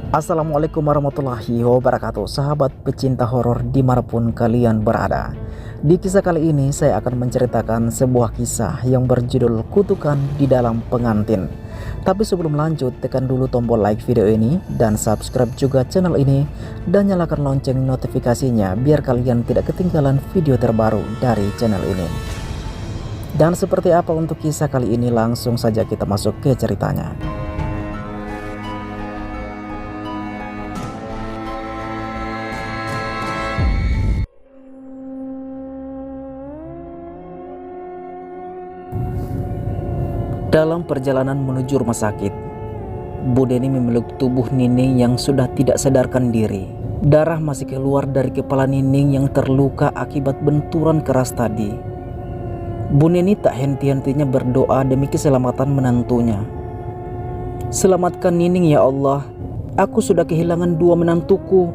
Assalamualaikum warahmatullahi wabarakatuh, sahabat pecinta horor dimanapun kalian berada. Di kisah kali ini saya akan menceritakan sebuah kisah yang berjudul Kutukan di Dalam Pengantin. Tapi sebelum lanjut, tekan dulu tombol like video ini dan subscribe juga channel ini dan nyalakan lonceng notifikasinya biar kalian tidak ketinggalan video terbaru dari channel ini. Dan seperti apa untuk kisah kali ini, langsung saja kita masuk ke ceritanya. Dalam perjalanan menuju rumah sakit, Bu Deni memeluk tubuh Nining yang sudah tidak sadarkan diri. Darah masih keluar dari kepala Nining yang terluka akibat benturan keras tadi. Bu Neni tak henti-hentinya berdoa demi keselamatan menantunya. "Selamatkan Nining ya Allah, aku sudah kehilangan dua menantuku.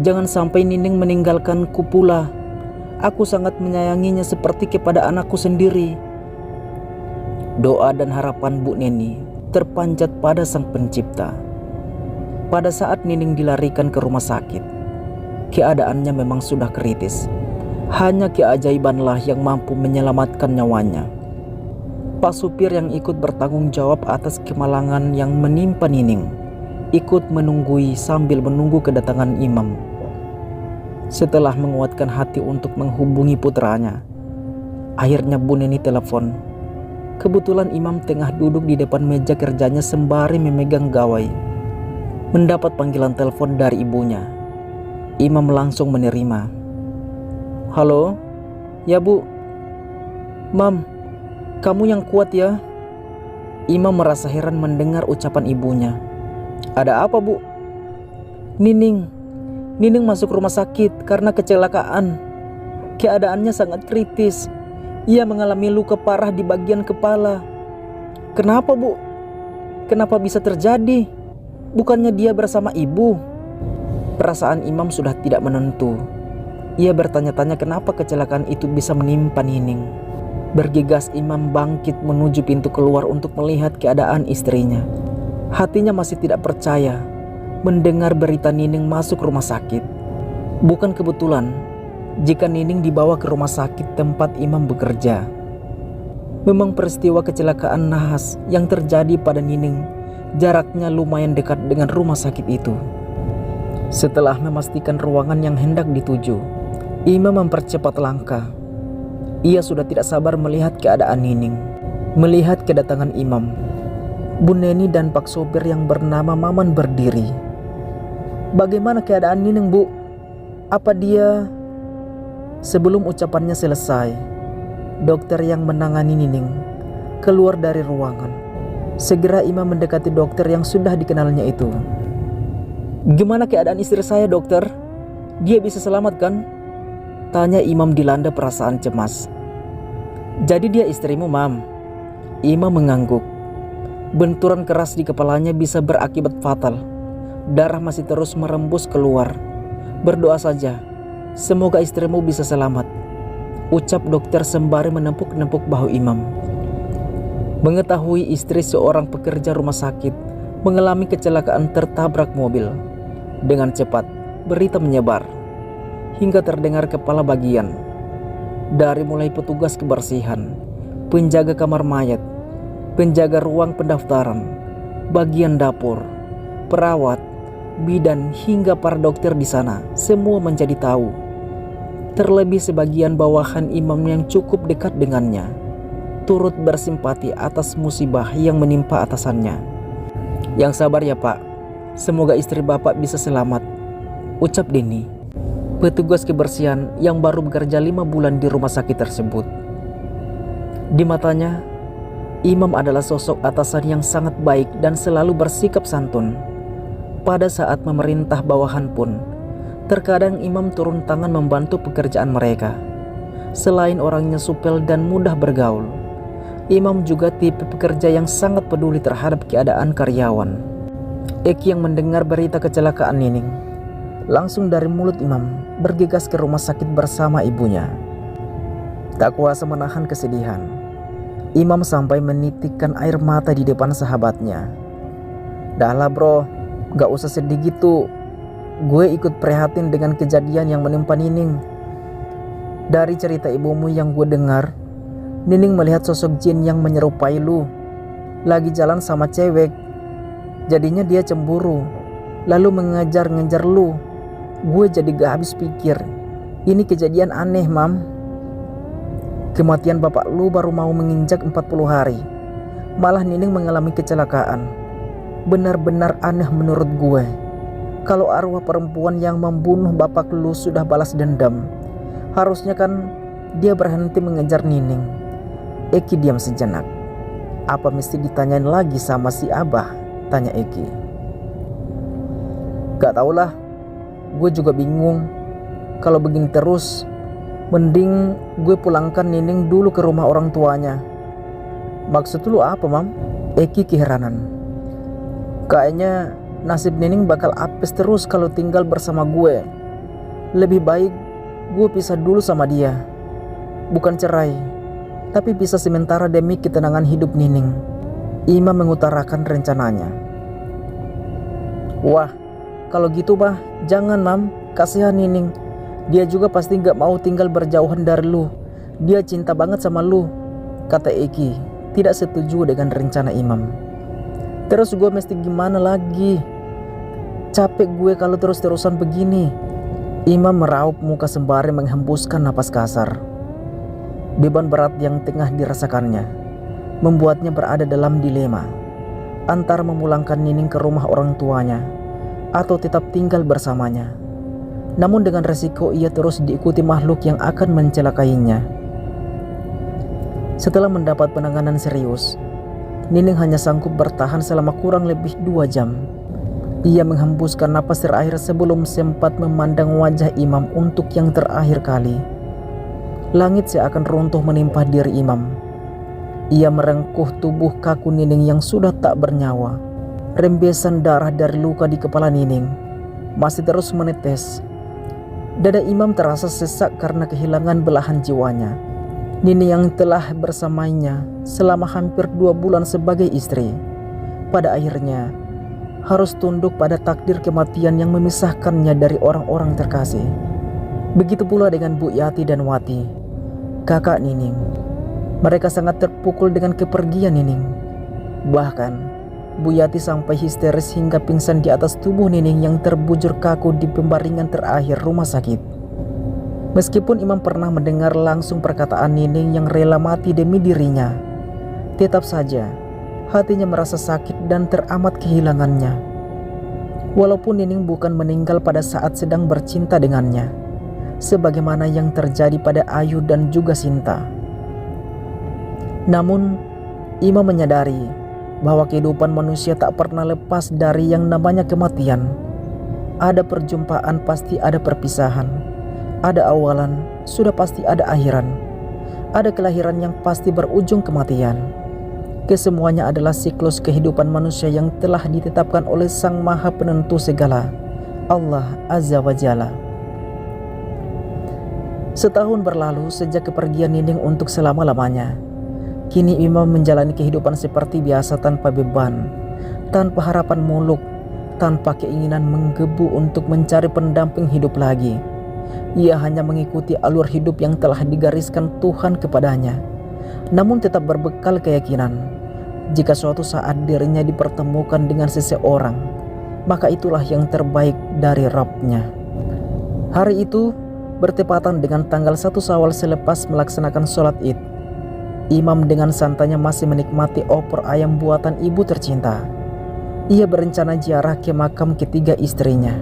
Jangan sampai Nining meninggalkanku pula. Aku sangat menyayanginya seperti kepada anakku sendiri." Doa dan harapan Bu Neni terpanjat pada Sang Pencipta. Pada saat Nining dilarikan ke rumah sakit, keadaannya memang sudah kritis. Hanya keajaibanlah yang mampu menyelamatkan nyawanya. Pak supir yang ikut bertanggung jawab atas kemalangan yang menimpa Nining ikut menunggui sambil menunggu kedatangan imam. Setelah menguatkan hati untuk menghubungi putranya, akhirnya Bu Neni telepon. Kebetulan imam tengah duduk di depan meja kerjanya sembari memegang gawai. Mendapat panggilan telepon dari ibunya, imam langsung menerima. "Halo, ya Bu. Mam, kamu yang kuat ya." Imam merasa heran mendengar ucapan ibunya. "Ada apa Bu?" Nining masuk rumah sakit karena kecelakaan. Keadaannya sangat kritis. Ia mengalami luka parah di bagian kepala." "Kenapa Bu? Kenapa bisa terjadi? Bukannya dia bersama ibu?" Perasaan imam sudah tidak menentu. Ia bertanya-tanya kenapa kecelakaan itu bisa menimpa Nining. Bergegas imam bangkit menuju pintu keluar untuk melihat keadaan istrinya. Hatinya masih tidak percaya mendengar berita Nining masuk rumah sakit. Bukan kebetulan jika Nining dibawa ke rumah sakit tempat imam bekerja. Memang peristiwa kecelakaan nahas yang terjadi pada Nining jaraknya lumayan dekat dengan rumah sakit itu. Setelah memastikan ruangan yang hendak dituju, imam mempercepat langkah. Ia sudah tidak sabar melihat keadaan Nining. Melihat kedatangan imam, Bu Neni dan Pak sopir yang bernama Maman berdiri. "Bagaimana keadaan Nining, Bu? Apa dia..." Sebelum ucapannya selesai, dokter yang menangani Nining keluar dari ruangan. Segera imam mendekati dokter yang sudah dikenalnya itu. "Gimana keadaan istri saya, dokter? Dia bisa selamat kan?" tanya imam dilanda perasaan cemas. "Jadi dia istrimu, Mam?" Imam mengangguk. Benturan keras di kepalanya bisa berakibat fatal. Darah masih terus merembus keluar. "Berdoa saja, semoga istrimu bisa selamat," ucap dokter sembari menepuk-nepuk bahu imam. Mengetahui istri seorang pekerja rumah sakit mengalami kecelakaan tertabrak mobil, dengan cepat berita menyebar hingga terdengar kepala bagian. Dari mulai petugas kebersihan, penjaga kamar mayat, penjaga ruang pendaftaran, bagian dapur, perawat, bidan hingga para dokter di sana, semua menjadi tahu. Terlebih sebagian bawahan imam yang cukup dekat dengannya turut bersimpati atas musibah yang menimpa atasannya. "Yang sabar ya Pak, semoga istri Bapak bisa selamat," ucap Deni, petugas kebersihan yang baru bekerja 5 bulan di rumah sakit tersebut. Di matanya, imam adalah sosok atasan yang sangat baik dan selalu bersikap santun. Pada saat memerintah bawahan pun, terkadang imam turun tangan membantu pekerjaan mereka. Selain orangnya supel dan mudah bergaul, imam juga tipe pekerja yang sangat peduli terhadap keadaan karyawan. Eki yang mendengar berita kecelakaan Nining langsung dari mulut imam bergegas ke rumah sakit bersama ibunya. Tak kuasa menahan kesedihan, Imam sampai menitikkan air mata di depan sahabatnya. Dah lah bro, gak usah sedih gitu. Gue ikut prihatin dengan kejadian yang menimpa Nining. Dari cerita ibumu yang gue dengar, Nining melihat sosok jin yang menyerupai lu lagi jalan sama cewek. Jadinya dia cemburu, lalu mengejar-ngejar lu. Gue jadi gak habis pikir, ini kejadian aneh mam. Kematian bapak lu baru mau menginjak 40 hari, malah Nining mengalami kecelakaan. Benar-benar aneh menurut gue. Kalau arwah perempuan yang membunuh bapak lu sudah balas dendam, harusnya kan dia berhenti mengejar Nining. Eki diam sejenak. Apa mesti ditanyain lagi sama si Abah? Tanya Eki. Gak tau lah, gue juga bingung. Kalau begini terus, mending gue pulangkan Nining dulu ke rumah orang tuanya. Maksud lu apa mam? Eki keheranan. Kayaknya nasib Nining bakal apes terus kalau tinggal bersama gue. Lebih baik gue pisah dulu sama dia. Bukan cerai, tapi bisa sementara demi ketenangan hidup Nining. Imam mengutarakan rencananya. Wah, kalau gitu bah, jangan mam, kasihan Nining. Dia juga pasti gak mau tinggal berjauhan dari lu. Dia cinta banget sama lu, kata Eki, tidak setuju dengan rencana Imam. Terus gue mesti gimana lagi? Capek gue kalau terus-terusan begini. Imam meraup muka sembari menghembuskan napas kasar. Beban berat yang tengah dirasakannya membuatnya berada dalam dilema antara memulangkan Nining ke rumah orang tuanya atau tetap tinggal bersamanya. Namun dengan resiko ia terus diikuti makhluk yang akan mencelakainya. Setelah mendapat penanganan serius, Nining hanya sanggup bertahan selama kurang lebih 2 jam. Ia menghembuskan napas terakhir sebelum sempat memandang wajah Imam untuk yang terakhir kali. Langit seakan runtuh menimpa diri Imam. Ia merengkuh tubuh kaku Nining yang sudah tak bernyawa. Rembesan darah dari luka di kepala Nining masih terus menetes. Dada Imam terasa sesak karena kehilangan belahan jiwanya. Nining yang telah bersamanya selama hampir 2 bulan sebagai istri, pada akhirnya harus tunduk pada takdir kematian yang memisahkannya dari orang-orang terkasih. Begitu pula dengan Bu Yati dan Wati, kakak Nining. Mereka sangat terpukul dengan kepergian Nining. Bahkan Bu Yati sampai histeris hingga pingsan di atas tubuh Nining yang terbujur kaku di pembaringan terakhir rumah sakit. Meskipun Imam pernah mendengar langsung perkataan Nining yang rela mati demi dirinya, tetap saja hatinya merasa sakit dan teramat kehilangannya. Walaupun Nining bukan meninggal pada saat sedang bercinta dengannya, sebagaimana yang terjadi pada Ayu dan juga Sinta. Namun Imam menyadari bahwa kehidupan manusia tak pernah lepas dari yang namanya kematian. Ada perjumpaan, pasti ada perpisahan. Ada awalan, sudah pasti ada akhiran. Ada kelahiran yang pasti berujung kematian. Kesemuanya adalah siklus kehidupan manusia yang telah ditetapkan oleh Sang Maha Penentu segala, Allah Azza wa Jalla. Setahun berlalu sejak kepergian Nining untuk selama-lamanya. Kini Imam menjalani kehidupan seperti biasa tanpa beban, tanpa harapan muluk, tanpa keinginan menggebu untuk mencari pendamping hidup lagi. Ia hanya mengikuti alur hidup yang telah digariskan Tuhan kepadanya, namun tetap berbekal keyakinan jika suatu saat dirinya dipertemukan dengan seseorang, maka itulah yang terbaik dari Rabb-nya. Hari itu bertepatan dengan tanggal 1 Syawal selepas melaksanakan sholat Id. Imam dengan santainya masih menikmati opor ayam buatan ibu tercinta. Ia berencana ziarah ke makam ketiga istrinya.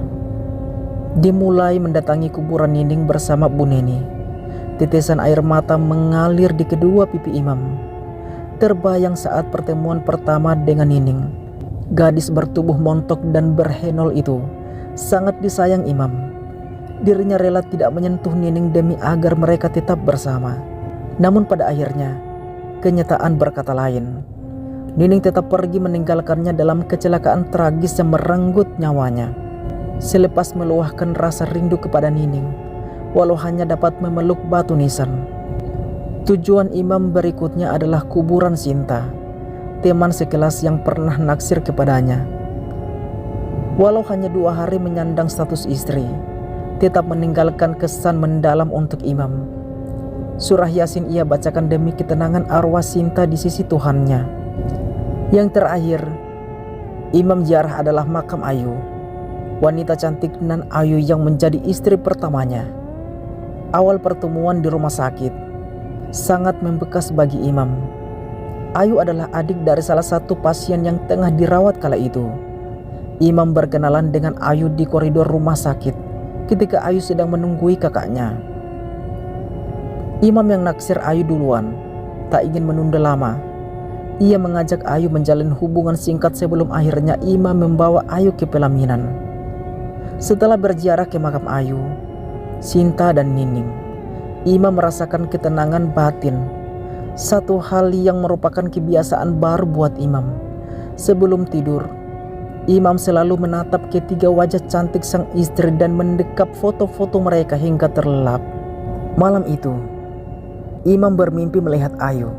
Dimulai mendatangi kuburan Nining bersama Bu Neni. Tetesan air mata mengalir di kedua pipi Imam. Terbayang saat pertemuan pertama dengan Nining. Gadis bertubuh montok dan berhenol itu sangat disayang Imam. Dirinya rela tidak menyentuh Nining demi agar mereka tetap bersama. Namun pada akhirnya kenyataan berkata lain. Nining tetap pergi meninggalkannya dalam kecelakaan tragis yang merenggut nyawanya. Selepas meluahkan rasa rindu kepada Nining, walau hanya dapat memeluk batu nisan. Tujuan Imam berikutnya adalah kuburan Sinta, teman sekelas yang pernah naksir kepadanya. Walau hanya 2 hari menyandang status istri, tetap meninggalkan kesan mendalam untuk Imam. Surah Yasin ia bacakan demi ketenangan arwah Sinta di sisi Tuhannya. Yang terakhir, Imam ziarah adalah makam Ayu, wanita cantik nan Ayu yang menjadi istri pertamanya. Awal pertemuan di rumah sakit sangat membekas bagi Imam. Ayu adalah adik dari salah satu pasien yang tengah dirawat kala itu. Imam berkenalan dengan Ayu di koridor rumah sakit ketika Ayu sedang menunggui kakaknya. Imam yang naksir Ayu duluan, tak ingin menunda lama. Ia mengajak Ayu menjalin hubungan singkat sebelum akhirnya Imam membawa Ayu ke pelaminan. Setelah berziarah ke makam Ayu, Sinta dan Nining, Imam merasakan ketenangan batin. Satu hal yang merupakan kebiasaan baru buat Imam. Sebelum tidur, Imam selalu menatap ketiga wajah cantik sang istri dan mendekap foto-foto mereka hingga terlelap. Malam itu, Imam bermimpi melihat Ayu,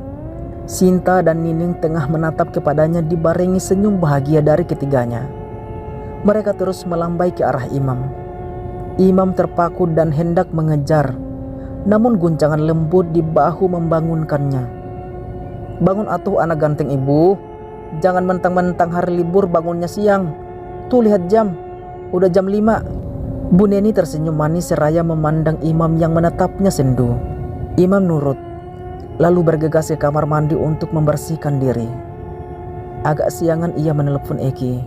Sinta dan Nining tengah menatap kepadanya dibarengi senyum bahagia dari ketiganya. Mereka terus melambai ke arah Imam. Imam terpaku dan hendak mengejar, namun guncangan lembut di bahu membangunkannya. "Bangun atuh anak ganteng ibu, jangan mentang-mentang hari libur bangunnya siang. Tuh lihat jam, udah jam 5. Bu Neni tersenyum manis seraya memandang Imam yang menatapnya sendu. Imam nurut, lalu bergegas ke kamar mandi untuk membersihkan diri. Agak siangan ia menelepon Eki.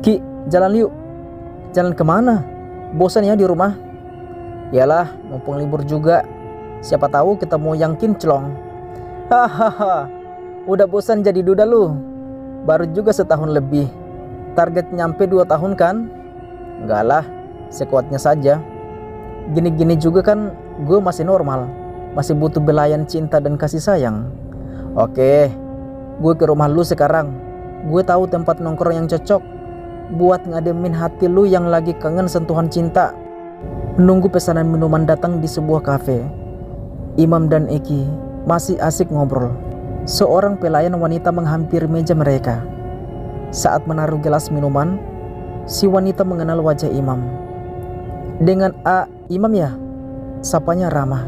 "Ki, jalan yuk." "Jalan kemana? Bosan ya di rumah?" "Yalah, mumpung libur juga. Siapa tahu ketemu yang kinclong." "Hahaha, udah bosan jadi duda lu? Baru juga setahun lebih. Target nyampe 2 tahun kan?" "Enggak lah, sekuatnya saja. Gini-gini juga kan gue masih normal. Masih butuh belayan cinta dan kasih sayang." "Oke, gue ke rumah lu sekarang. Gue tahu tempat nongkrong yang cocok buat ngademin hati lu yang lagi kangen sentuhan cinta." Menunggu pesanan minuman datang di sebuah kafe, Imam dan Eki masih asik ngobrol. Seorang pelayan wanita menghampiri meja mereka. Saat menaruh gelas minuman, si wanita mengenal wajah Imam. "Dengan Imam ya?" sapanya ramah.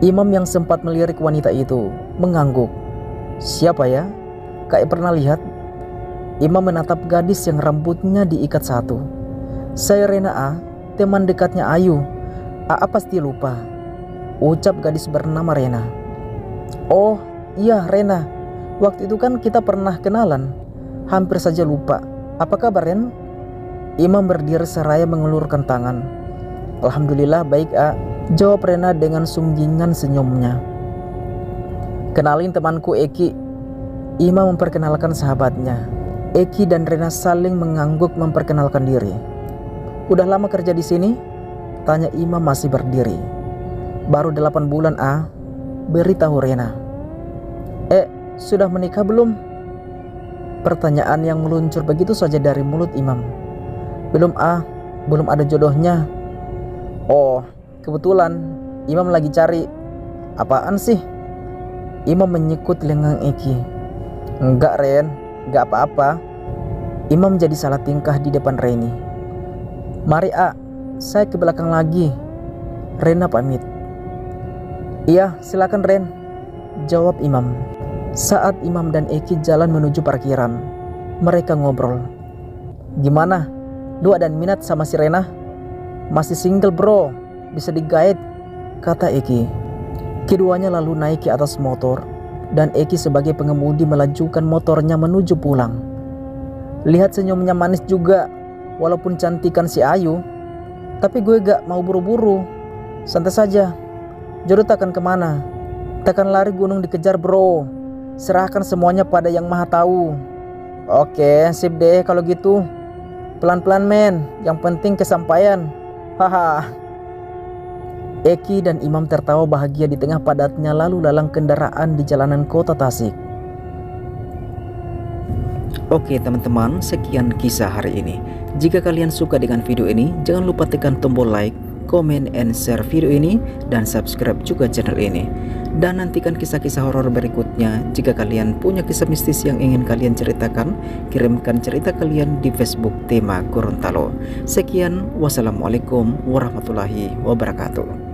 Imam yang sempat melirik wanita itu mengangguk. "Siapa ya? Kayak pernah lihat." Imam menatap gadis yang rambutnya diikat satu. "Saya Rena, teman dekatnya Ayu." Pasti lupa," ucap gadis bernama Rena. "Oh iya Rena, waktu itu kan kita pernah kenalan. Hampir saja lupa. Apa kabar Ren?" Imam berdiri seraya mengulurkan tangan. "Alhamdulillah baik jawab Rena dengan sunggingan senyumnya. "Kenalin temanku Eki." Imam memperkenalkan sahabatnya. Eki dan Rena saling mengangguk memperkenalkan diri. "Udah lama kerja di sini?" tanya Imam masih berdiri. "Baru 8 bulan beritahu Rena." Sudah menikah belum?" Pertanyaan yang meluncur begitu saja dari mulut Imam. "Belum belum ada jodohnya." "Oh, kebetulan Imam lagi cari." "Apaan sih?" Imam menyikut lengan Eki. "Enggak Ren, enggak apa-apa." Imam jadi salah tingkah di depan Reni. "Mari saya ke belakang lagi." Rena pamit. "Iya silakan Ren," jawab Imam. Saat Imam dan Eki jalan menuju parkiran, mereka ngobrol. "Gimana? Lu ada minat sama si Rena?" "Masih single bro, bisa digait," kata Eki. Keduanya lalu naik ke atas motor dan Eki sebagai pengemudi melajukan motornya menuju pulang. Lihat senyumnya manis juga, walaupun cantikan si Ayu. Tapi gue gak mau buru-buru, santai saja. Jodoh takkan kemana, takkan lari gunung dikejar bro. Serahkan semuanya pada yang maha tahu. "Oke, sip deh kalau gitu. Pelan-pelan men, yang penting kesampaian. Haha." Eki dan Imam tertawa bahagia di tengah padatnya lalu lalang kendaraan di jalanan kota Tasik. Oke teman-teman, sekian kisah hari ini. Jika kalian suka dengan video ini, jangan lupa tekan tombol like comment, and share video ini, dan subscribe juga channel ini. Dan nantikan kisah-kisah horor berikutnya. Jika kalian punya kisah mistis yang ingin kalian ceritakan, kirimkan cerita kalian di Facebook Tema Gorontalo. Sekian, wassalamualaikum warahmatullahi wabarakatuh.